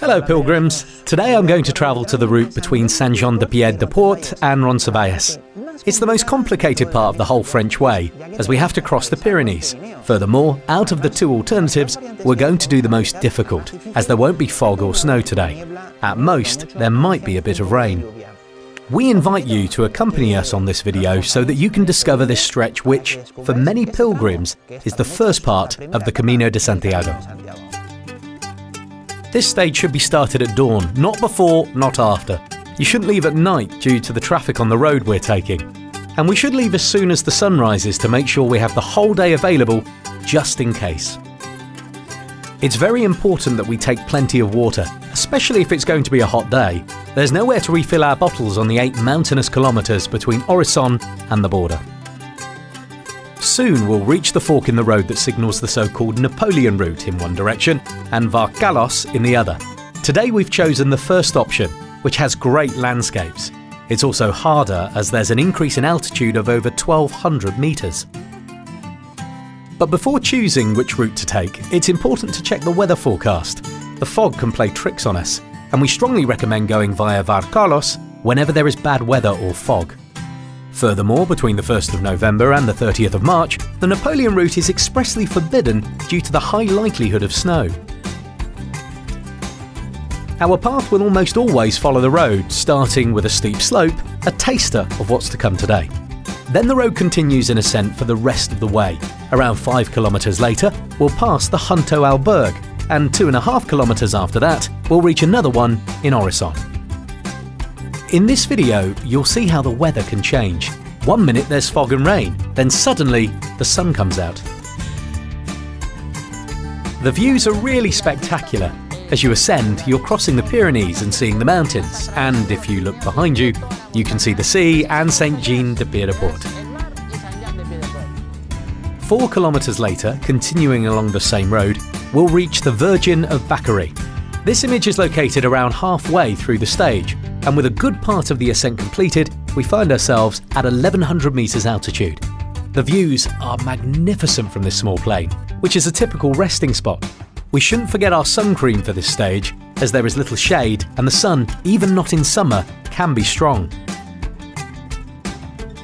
Hello pilgrims, today I'm going to travel to the route between Saint-Jean-de-Pied-de-Port and Roncesvalles. It's the most complicated part of the whole French way, as we have to cross the Pyrenees. Furthermore, out of the two alternatives, we're going to do the most difficult, as there won't be fog or snow today. At most, there might be a bit of rain. We invite you to accompany us on this video so that you can discover this stretch which, for many pilgrims, is the first part of the Camino de Santiago. This stage should be started at dawn, not before, not after. You shouldn't leave at night due to the traffic on the road we're taking. And we should leave as soon as the sun rises to make sure we have the whole day available, just in case. It's very important that we take plenty of water, especially if it's going to be a hot day. There's nowhere to refill our bottles on the 8 mountainous kilometers between Orisson and the border. Soon we'll reach the fork in the road that signals the so-called Napoleon route in one direction and Varkalos in the other. Today we've chosen the first option, which has great landscapes. It's also harder as there's an increase in altitude of over 1,200 meters. But before choosing which route to take, it's important to check the weather forecast. The fog can play tricks on us, and we strongly recommend going via Varkalos whenever there is bad weather or fog. Furthermore, between the 1st of November and the 30th of March, the Napoleon route is expressly forbidden due to the high likelihood of snow. Our path will almost always follow the road, starting with a steep slope, a taster of what's to come today. Then the road continues in ascent for the rest of the way. Around 5 kilometers later, we'll pass the Hunto Alberg, and 2.5 kilometers after that, we'll reach another one in Orisson. In this video, you'll see how the weather can change. 1 minute there's fog and rain, then suddenly the sun comes out. The views are really spectacular. As you ascend, you're crossing the Pyrenees and seeing the mountains, and if you look behind you, you can see the sea and Saint-Jean-de-Pied-de-Port. 4 kilometers later, continuing along the same road, we'll reach the Virgin of Backery. This image is located around halfway through the stage, and with a good part of the ascent completed, we find ourselves at 1,100 meters altitude. The views are magnificent from this small plain, which is a typical resting spot. We shouldn't forget our sun cream for this stage, as there is little shade and the sun, even not in summer, can be strong.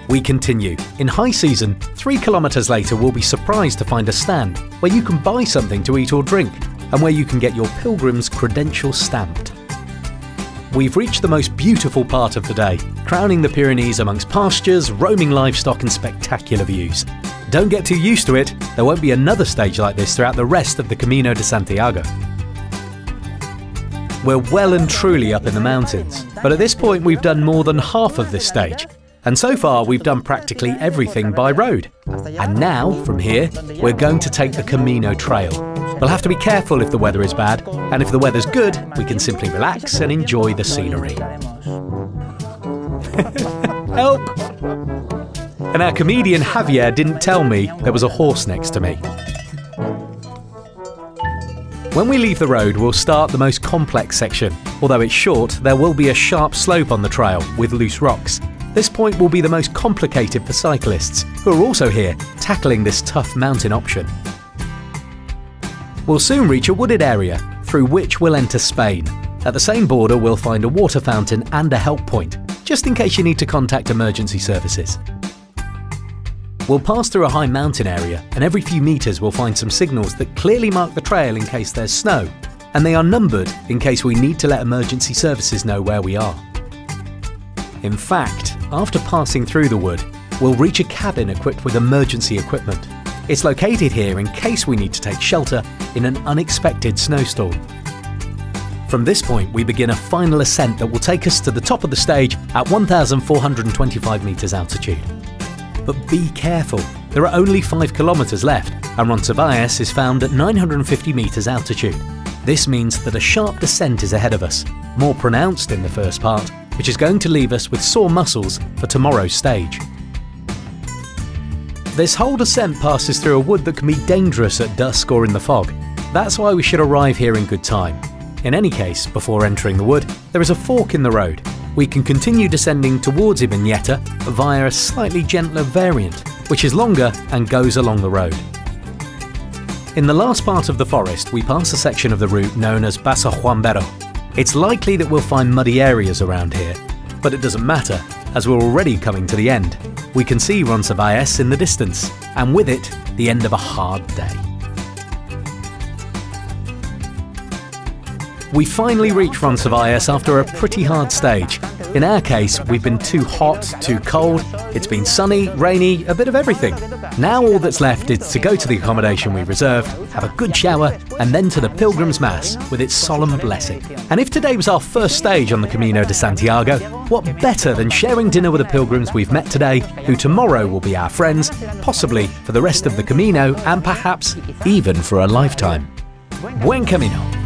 We continue. In high season, 3 kilometers later we'll be surprised to find a stand where you can buy something to eat or drink, and where you can get your pilgrim's credentials stamped. We've reached the most beautiful part of the day, crowning the Pyrenees amongst pastures, roaming livestock and spectacular views. Don't get too used to it, there won't be another stage like this throughout the rest of the Camino de Santiago. We're well and truly up in the mountains, but at this point we've done more than half of this stage. And so far we've done practically everything by road. And now, from here, we're going to take the Camino trail. We'll have to be careful if the weather is bad, and if the weather's good, we can simply relax and enjoy the scenery. Help! And our comedian Javier didn't tell me there was a horse next to me. When we leave the road, we'll start the most complex section. Although it's short, there will be a sharp slope on the trail with loose rocks. This point will be the most complicated for cyclists, who are also here tackling this tough mountain option. We'll soon reach a wooded area, through which we'll enter Spain. At the same border we'll find a water fountain and a help point, just in case you need to contact emergency services. We'll pass through a high mountain area, and every few meters we'll find some signals that clearly mark the trail in case there's snow, and they are numbered in case we need to let emergency services know where we are. In fact, after passing through the wood, we'll reach a cabin equipped with emergency equipment. It's located here in case we need to take shelter in an unexpected snowstorm. From this point we begin a final ascent that will take us to the top of the stage at 1,425 meters altitude. But be careful, there are only 5 kilometers left, and Roncesvalles is found at 950 meters altitude. This means that a sharp descent is ahead of us, more pronounced in the first part, which is going to leave us with sore muscles for tomorrow's stage. This whole descent passes through a wood that can be dangerous at dusk or in the fog. That's why we should arrive here in good time. In any case, before entering the wood, there is a fork in the road. We can continue descending towards Ibañeta via a slightly gentler variant, which is longer and goes along the road. In the last part of the forest, we pass a section of the route known as Paso Juan Bero. It's likely that we'll find muddy areas around here, but it doesn't matter, as we're already coming to the end. We can see Roncesvalles in the distance, and with it, the end of a hard day. We finally reach Roncesvalles after a pretty hard stage. In our case, we've been too hot, too cold, it's been sunny, rainy, a bit of everything. Now all that's left is to go to the accommodation we reserved, have a good shower, and then to the Pilgrims Mass with its solemn blessing. And if today was our first stage on the Camino de Santiago, what better than sharing dinner with the pilgrims we've met today, who tomorrow will be our friends, possibly for the rest of the Camino and perhaps even for a lifetime. Buen Camino!